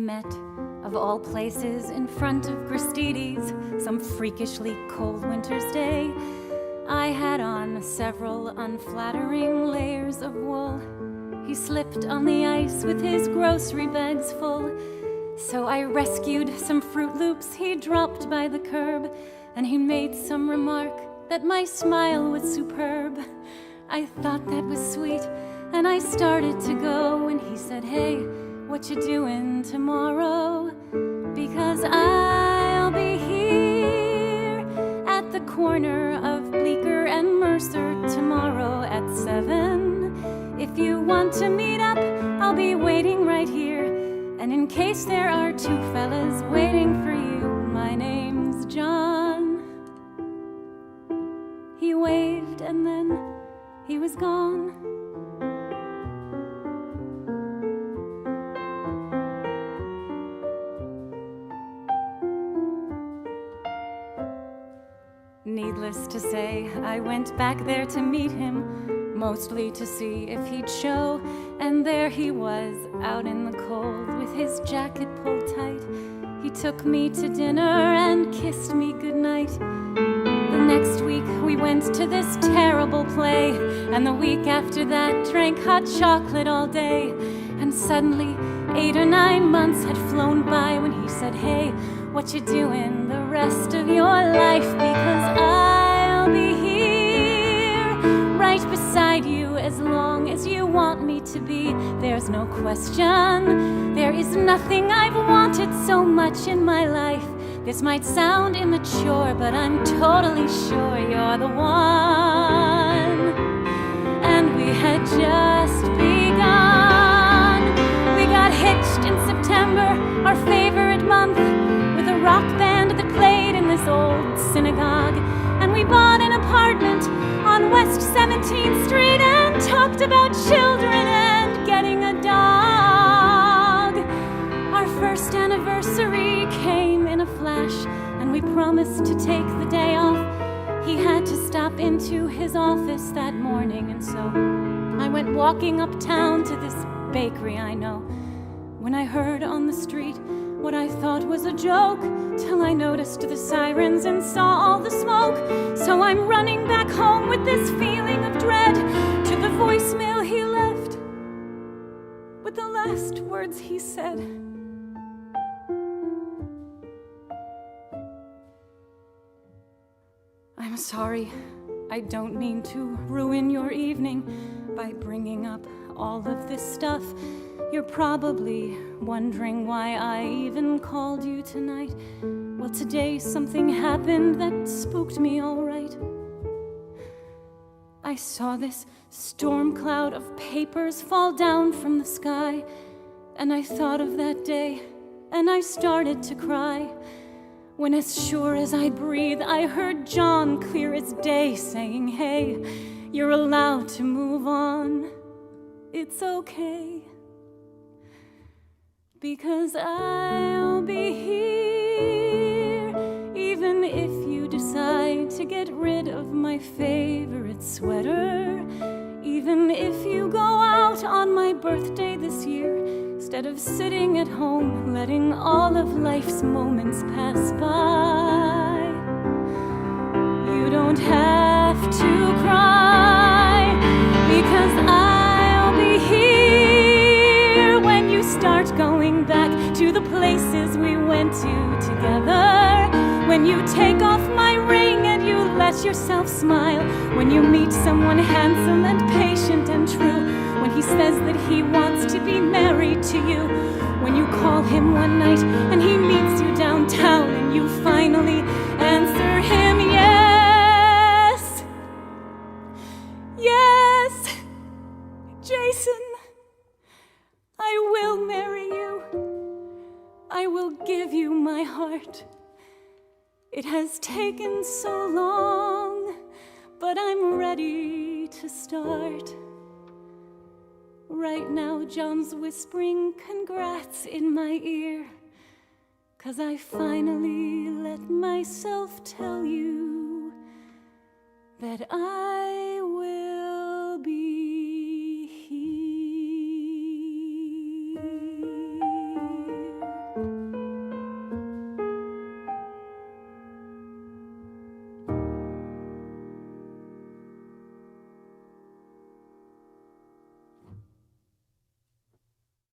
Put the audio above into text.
met, of all places, in front of Gristides, some freakishly cold winter's day. I had on several unflattering layers of wool. He slipped on the ice with his grocery bags full. So I rescued some Fruit Loops he dropped by the curb, and he made some remark that my smile was superb. I thought that was sweet, and I started to go, and he said, "Hey, what you doing tomorrow? Because I'll be here at the corner of Bleecker and Mercer tomorrow at 7. If you want to meet up, I'll be waiting right here. And in case there are two fellas waiting for you, my name's John." He waved and then he was gone. Needless to say, I went back there to meet him, mostly to see if he'd show. And there he was, out in the cold, with his jacket pulled tight. He took me to dinner and kissed me goodnight. The next week we went to this terrible play, and the week after that drank hot chocolate all day. And suddenly 8 or 9 months had flown by when he said, "Hey, what you doing the rest of your life? Because I'll be here right beside you as long as you want me to be. There's no question, there is nothing I've wanted so much in my life. This might sound immature, but I'm totally sure you're the one." And we had just begun. We got hitched in September, our favorite month, with a rock band that played in this old synagogue. And we bought an apartment on West 17th Street and talked about children and getting a dog. Our first anniversary came in a flash, and we promised to take the day off. He had to stop into his office that morning, and so I went walking uptown to this bakery I know, when I heard on the street what I thought was a joke, till I noticed the sirens and saw all the smoke. So I'm running back home with this feeling of dread, to the voicemail he left, with the last words he said. "I'm sorry, I don't mean to ruin your evening by bringing up all of this stuff. You're probably wondering why I even called you tonight. Well, today something happened that spooked me all right. I saw this storm cloud of papers fall down from the sky, and I thought of that day, and I started to cry. When as sure as I breathe, I heard John clear as day saying, 'Hey, you're allowed to move on. It's okay. Because I'll be here, even if you decide to get rid of my favorite sweater. Even if you go out on my birthday this year, instead of sitting at home, letting all of life's moments pass by. You don't have to cry, because I'll be here when you start going back to the places we went to together. When you take off my ring and you let yourself smile. When you meet someone handsome and patient and true. When he says that he wants to be married to you. When you call him one night and he meets you downtown and you finally answer him yes. Yes, Jason, I will marry you. I will give you my heart. It has taken so long, but I'm ready to start. Right now, John's whispering congrats in my ear, 'cause I finally let myself tell you that I